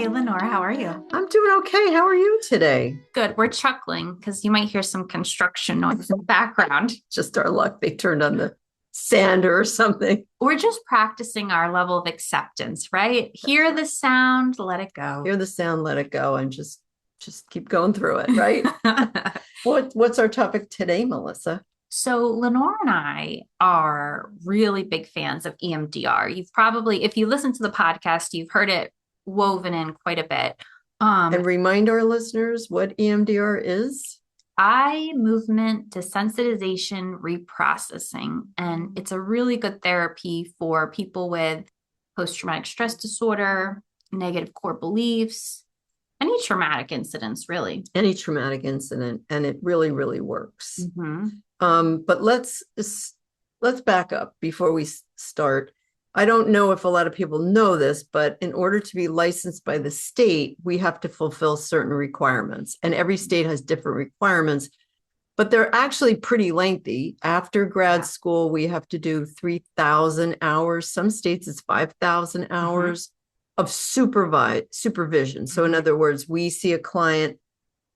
Hey, Lenore, how are you? I'm doing okay. How are you today? Good. We're chuckling because you might hear some construction noise in the background. Just our luck. They turned on the sander or something. We're just practicing our level of acceptance, right? Hear the sound, let it go. Hear the sound, let it go, and just keep going through it, right? What's our topic today, Melissa? So, Lenore and I are really big fans of EMDR. You've probably, if you listen to the podcast, you've heard it woven in quite a bit. Um, And remind our listeners what EMDR is. eye movement desensitization reprocessing. And it's a really good therapy for people with post traumatic stress disorder, negative core beliefs, any traumatic incidents, really. Any traumatic incident, and it really, really works. Mm-hmm. But let's back up before we start. I don't know if a lot of people know this, but in order to be licensed by the state, we have to fulfill certain requirements. And every state has different requirements, but they're actually pretty lengthy. After grad school, we have to do 3,000 hours. Some states it's 5,000 hours of supervision. So in other words, we see a client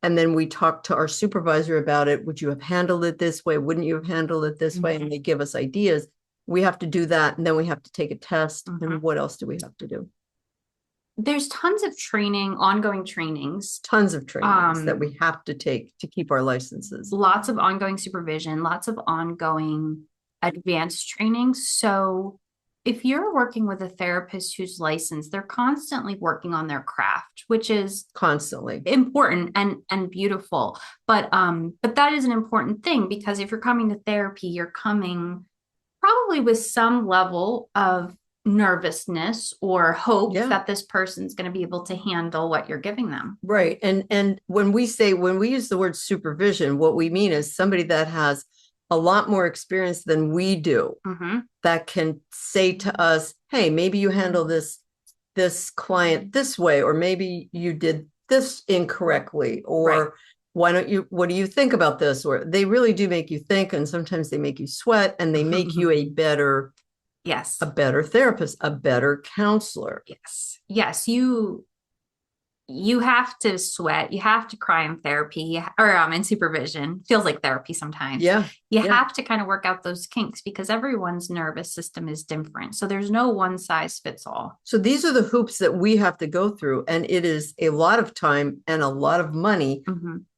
and then we talk to our supervisor about it. Would you have handled it this way? Wouldn't you have handled it this way? And they give us ideas. We have to do that. And then we have to take a test. And what else do we have to do? There's tons of training, ongoing trainings, Tons of trainings that we have to take to keep our licenses. lots of ongoing supervision, lots of ongoing advanced training. So if you're working with a therapist who's licensed, they're constantly working on their craft, which is Constantly. important and beautiful. But that is an important thing because if you're coming to therapy, you're coming probably with some level of nervousness or hope that this person's going to be able to handle what you're giving them. Right. And when we use the word supervision, what we mean is somebody that has a lot more experience than we do that can say to us, hey, maybe you handle this client this way, or maybe you did this incorrectly, or what do you think about this? Or they really do make you think, and sometimes they make you sweat, and they make you a better therapist, a better counselor. Yes, you have to sweat, you have to cry in therapy or in supervision. Feels like therapy sometimes. You have to kind of work out those kinks because everyone's nervous system is different. So there's no one size fits all. So these are the hoops that we have to go through. And it is a lot of time and a lot of money,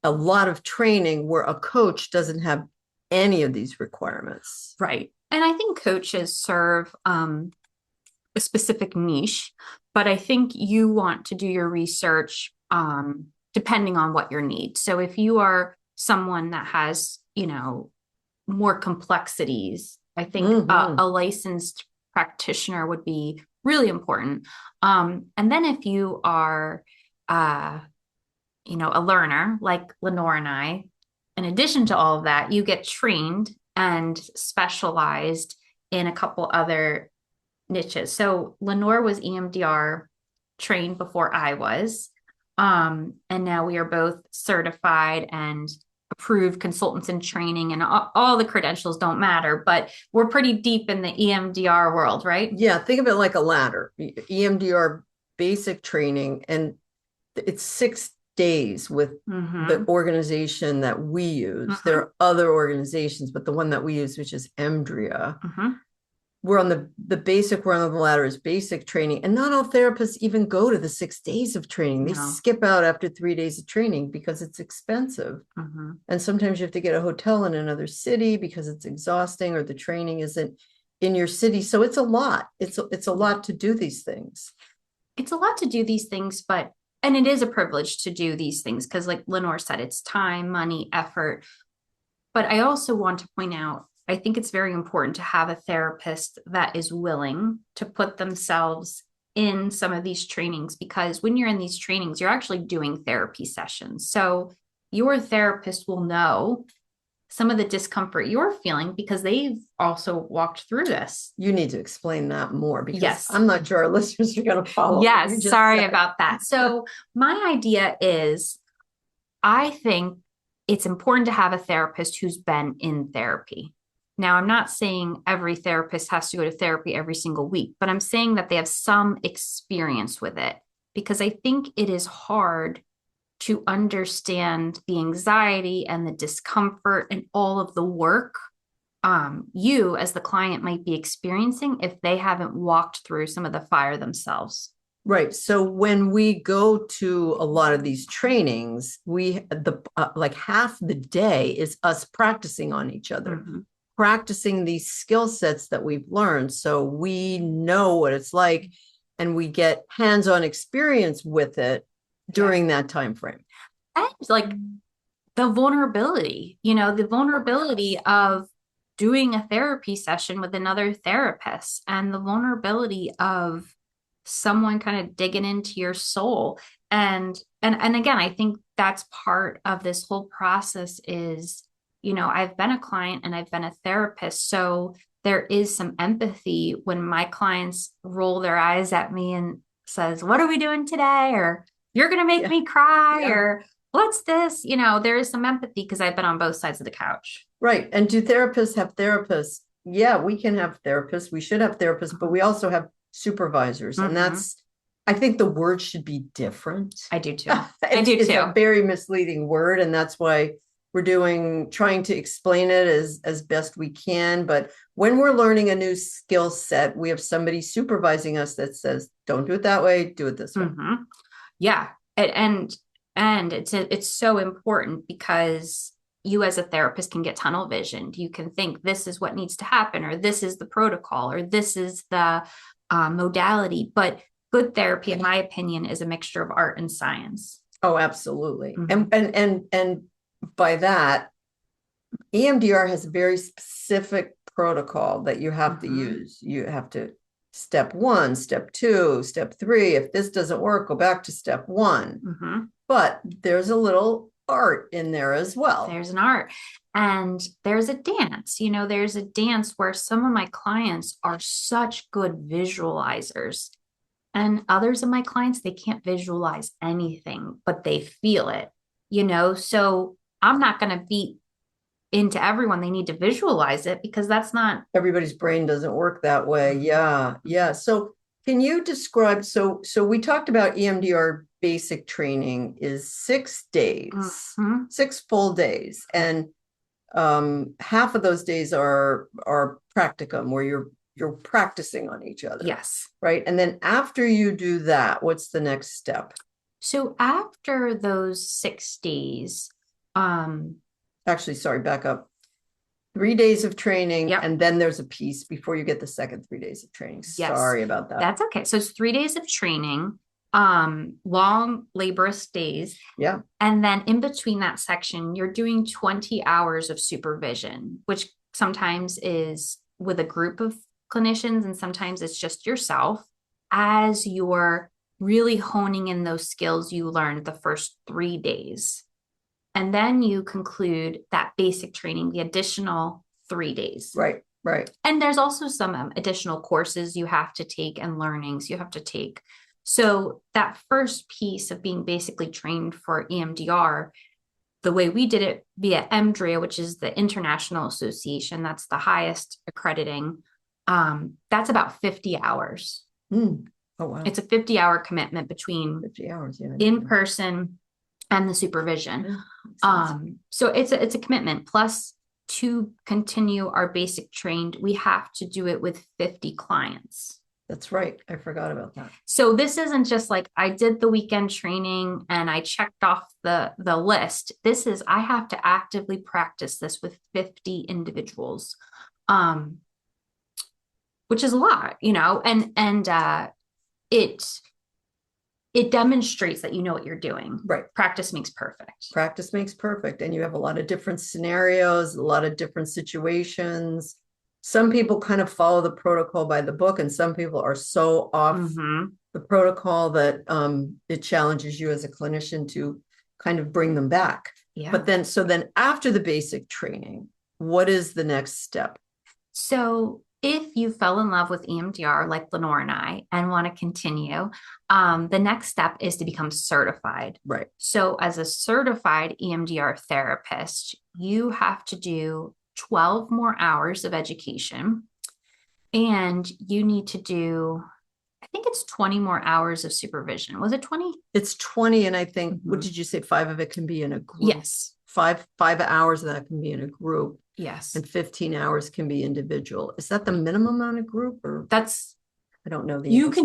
a lot of training where a coach doesn't have any of these requirements. Right. And I think coaches serve a specific niche, but I think you want to do your research depending on what your needs. So if you are someone that has, more complexities, I think a licensed practitioner would be really important. And then if you are, a learner like Lenore and I, in addition to all of that, you get trained and specialized in a couple other niches. So Lenore was EMDR trained before I was. And now we are both certified and approved consultants in training, and all the credentials don't matter, but we're pretty deep in the EMDR world, right? Yeah, think of it like a ladder. EMDR basic training, and it's 6 days with the organization that we use. There are other organizations, but the one that we use, which is EMDRIA, we're on the basic rung of the ladder is basic training. And not all therapists even go to the 6 days of training. They skip out after 3 days of training because it's expensive. And sometimes you have to get a hotel in another city because it's exhausting, or the training isn't in your city. So it's a lot. It's a lot to do these things. It's a lot to do these things, and it is a privilege to do these things because, like Lenore said, it's time, money, effort. But I also want to point out, I think it's very important to have a therapist that is willing to put themselves in some of these trainings, because when you're in these trainings, you're actually doing therapy sessions. So your therapist will know some of the discomfort you're feeling because they've also walked through this. You need to explain that more, because I'm not sure our listeners are going to follow. Yes, sorry about that. So my idea is, I think it's important to have a therapist who's been in therapy. Now, I'm not saying every therapist has to go to therapy every single week, but I'm saying that they have some experience with it. because I think it is hard to understand the anxiety and the discomfort and all of the work you as the client might be experiencing if they haven't walked through some of the fire themselves. Right. So when we go to a lot of these trainings, like half the day is us practicing on each other, practicing these skill sets that we've learned. So we know what it's like and we get hands-on experience with it during that time frame. And like the vulnerability, the vulnerability of doing a therapy session with another therapist and the vulnerability of someone kind of digging into your soul. And again, I think that's part of this whole process is, I've been a client and I've been a therapist. So there is some empathy when my clients roll their eyes at me and says, "What are we doing today?" Or "You're going to make me cry," or "What's this?" There is some empathy because I've been on both sides of the couch. Right. And do therapists have therapists? Yeah, we can have therapists. We should have therapists, but we also have supervisors. And I think the word should be different. I do too. It's a very misleading word. And that's why we're trying to explain it as best we can. But when we're learning a new skill set, we have somebody supervising us that says, "Don't do it that way, do it this way." Yeah. And it's so important because you as a therapist can get tunnel visioned. You can think this is what needs to happen, or this is the protocol, or this is the modality. But good therapy, in my opinion, is a mixture of art and science. Oh, absolutely. And by that, EMDR has a very specific protocol that you have to use. You have to step 1, step 2, step 3. If this doesn't work, go back to step 1. But there's a little art in there as well. There's an art. And there's a dance. There's a dance where some of my clients are such good visualizers. And others of my clients, they can't visualize anything, but they feel it, So I'm not going to beat into everyone. They need to visualize it because that's not. Everybody's brain doesn't work that way. Yeah. Yeah. So can you describe, so we talked about EMDR basic training is 6 days, 6 full days. And half of those days are practicum where you're practicing on each other. Yes. Right. And then after you do that, what's the next step? So after those 6 days, actually, sorry, back up. 3 days of training, and then there's a piece before you get the second 3 days of training. Yes. Sorry about that. That's okay. So it's 3 days of training, long laborious days. Yeah. And then in between that section, you're doing 20 hours of supervision, which sometimes is with a group of clinicians and sometimes it's just yourself as you're really honing in those skills you learned the first 3 days. And then you conclude that basic training, the additional 3 days. Right. And there's also some additional courses you have to take and learnings you have to take. So that first piece of being basically trained for EMDR, the way we did it via EMDRIA, which is the International Association, that's the highest accrediting, that's about 50 hours. Oh, wow. It's a 50-hour commitment between 50 hours, in person and the supervision. So it's a commitment. Plus, to continue our basic trained, we have to do it with 50 clients. That's right. I forgot about that. So this isn't just like I did the weekend training and I checked off the list. This is, I have to actively practice this with 50 individuals, which is a lot, and it demonstrates that you know what you're doing. Right. Practice makes perfect. Practice makes perfect. And you have a lot of different scenarios, a lot of different situations. Some people kind of follow the protocol by the book, and some people are so off the protocol that it challenges you as a clinician to kind of bring them back. Yeah. But then after the basic training, what is the next step? So if you fell in love with EMDR like Lenore and I and want to continue, the next step is to become certified. Right. So as a certified EMDR therapist, you have to do 12 more hours of education, and you need to do I think it's 20 more hours of supervision. Was it 20? It's 20, and I think, what Mhm. did you say? 5 of it can be in a group. Yes. Five hours of that can be in a group, Yes. and 15 hours can be individual. Is that the minimum on a group, or That's I don't know the you answer.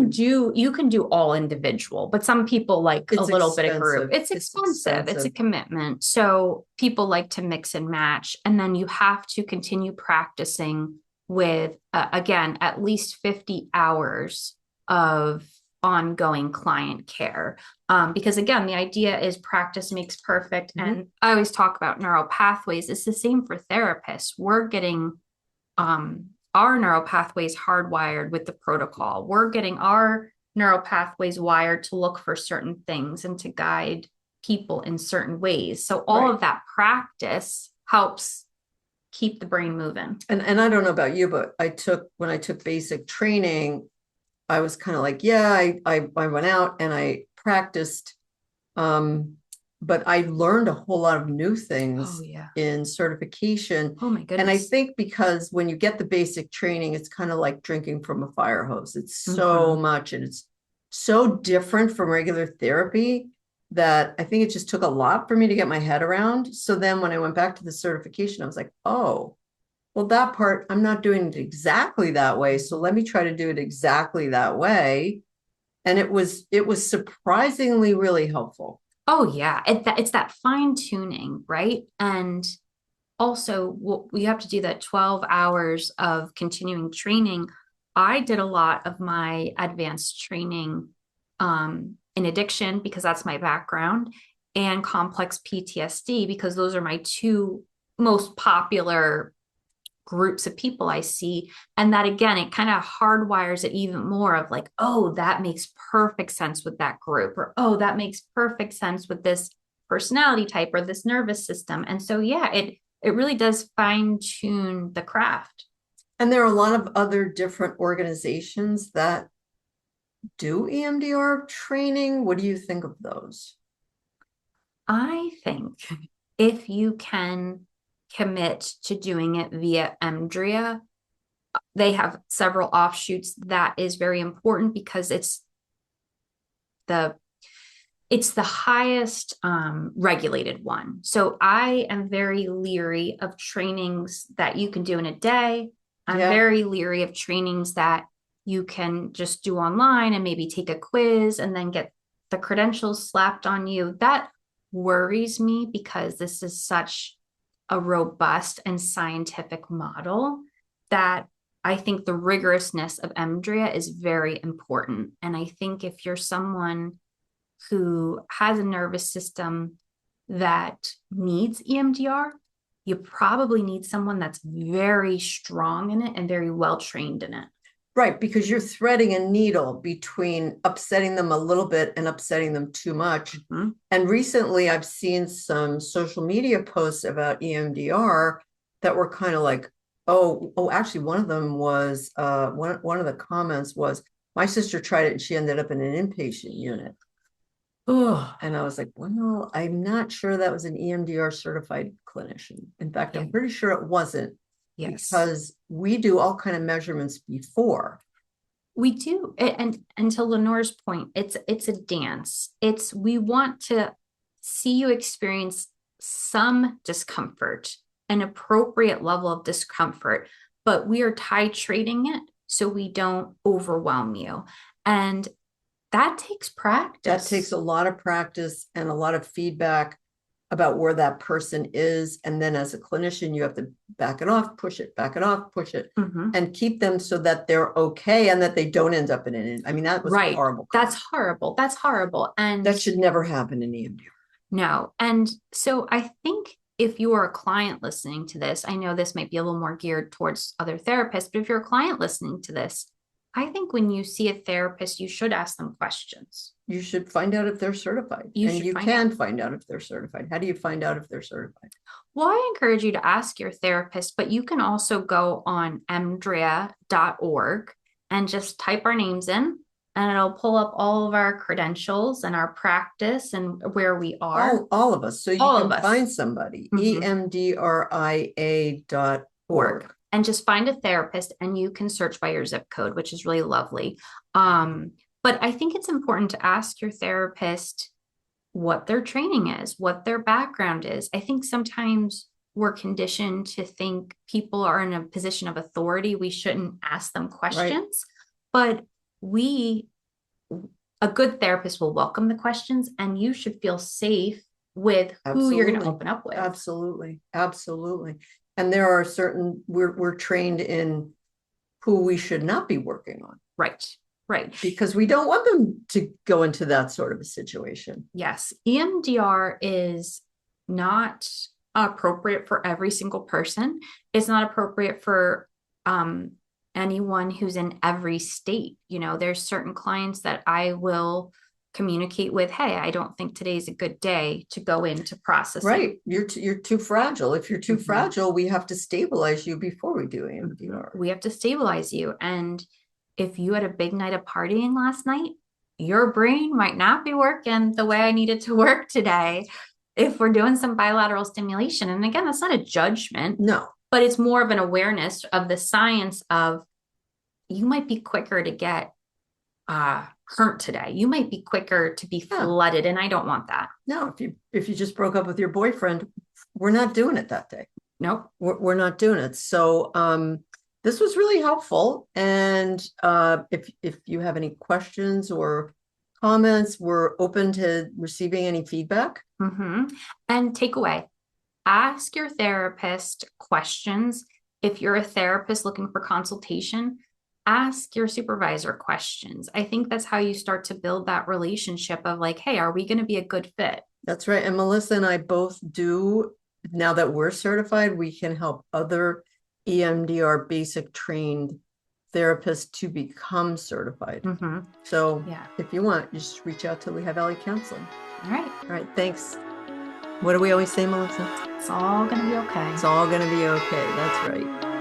you can do all individual, but some people like a It's little bit of group. expensive. It's It's expensive. It's a expensive. commitment. So people like to mix and match, and then you have to continue practicing with again at least 50 hours of ongoing client care. Because again, the idea is practice makes perfect. Mhm. And I always talk about neural pathways. It's the same for therapists. We're getting our neural pathways hardwired with the protocol. We're getting our neural pathways wired to look for certain things and to guide people in certain ways. So all Right. of that practice helps keep the brain moving. And I don't know about you, but when I took basic training, I was kind of like, yeah, I went out and I practiced. But I learned a whole lot of new things Oh yeah. in certification. Oh my And I goodness. think because when you get the basic training, it's kind of like drinking from a fire hose. It's so Mhm. much, and it's so different from regular therapy that I think it just took a lot for me to get my head around. So then when I went back to the certification, I was like, oh, well, that part, I'm not doing it exactly that way. So let me try to do it exactly that way. And it was surprisingly really helpful. Oh yeah. It's that fine tuning, right? And also we have to do that 12 hours of continuing training. I did a lot of my advanced training in addiction because that's my background, and complex PTSD because those are my two most popular groups of people I see. And that again, it kind of hardwires it even more of like, oh, that makes perfect sense with that group, or oh, that makes perfect sense with this personality type or this nervous system. And so yeah, it really does fine tune the craft. And there are a lot of other different organizations that do EMDR training. What do you think of those? I think if you can commit to doing it via EMDRIA, they have several offshoots. That is very important because the it's the highest regulated one. So I am very leery of trainings that you can do in a day. I'm Yeah. very leery of trainings that you can just do online and maybe take a quiz and then get the credentials slapped on you. That worries me because this is such a robust and scientific model that I think the rigorousness of EMDRIA is very important. And I think if you're someone who has a nervous system that needs EMDR, you probably need someone that's very strong in it and very well trained in it. Right, because you're threading a needle between upsetting them a little bit and upsetting them too much. Mm-hmm. And recently I've seen some social media posts about EMDR that were kind of like, actually one of them was one of the comments was, my sister tried it and she ended up in an inpatient unit. Oh, and I was like, well, I'm not sure that was an EMDR certified clinician. In fact, I'm pretty sure it wasn't. Yes. Because we do all kind of measurements before. We do. And to Lenore's point, it's a dance. We want to see you experience some discomfort, an appropriate level of discomfort, but we are titrating it so we don't overwhelm you. And that takes practice. That takes a lot of practice and a lot of feedback about where that person is. And then as a clinician, you have to back it off, push it, back it off, push it, and keep them so that they're okay and that they don't end up in it. I mean, that was right. horrible. That's horrible. That's horrible. And that should never happen in EMDR. No. And so I think if you are a client listening to this, I know this might be a little more geared towards other therapists, but if you're a client listening to this, I think when you see a therapist, you should ask them questions. You should find out if they're certified. And you can find out if they're certified. How do you find out if they're certified? Well, I encourage you to ask your therapist, but you can also go on emdria.org and just type our names in, and it'll pull up all of our credentials and our practice and where we are. All of us. So you can find somebody. EMDRIA.org. and just find a therapist, and you can search by your zip code, which is really lovely. But I think it's important to ask your therapist what their training is, what their background is. I think sometimes we're conditioned to think people are in a position of authority. We shouldn't ask them questions, but a good therapist will welcome the questions, and you should feel safe with who you're going to open up with. Absolutely. Absolutely. And there are certain, we're trained in who we should not be working on. Right. Right. Because we don't want them to go into that sort of a situation. Yes. EMDR is not appropriate for every single person. It's not appropriate for anyone who's in every state. You know, there's certain clients that I will communicate with, hey, I don't think today's a good day to go into processing. Right. You're too fragile. If you're too fragile, we have to stabilize you before we do EMDR. We have to stabilize you. And if you had a big night of partying last night, your brain might not be working the way I need it to work today. If we're doing some bilateral stimulation, and again, that's not a judgment. No. But it's more of an awareness of the science of, you might be quicker to get hurt today. You might be quicker to be flooded, and I don't want that. No, if you just broke up with your boyfriend, we're not doing it that day. Nope. We're not doing it. So this was really helpful. And if you have any questions or comments, we're open to receiving any feedback. And takeaway, ask your therapist questions. If you're a therapist looking for consultation, ask your supervisor questions. I think that's how you start to build that relationship of like, hey, are we going to be a good fit? That's right. And Melissa and I both do, now that we're certified, we can help other EMDR basic trained therapists to become certified. So if you want, just reach out to We Have Alley Counseling. All right. All right. Thanks. What do we always say, Melissa? It's all going to be okay. It's all going to be okay. That's right.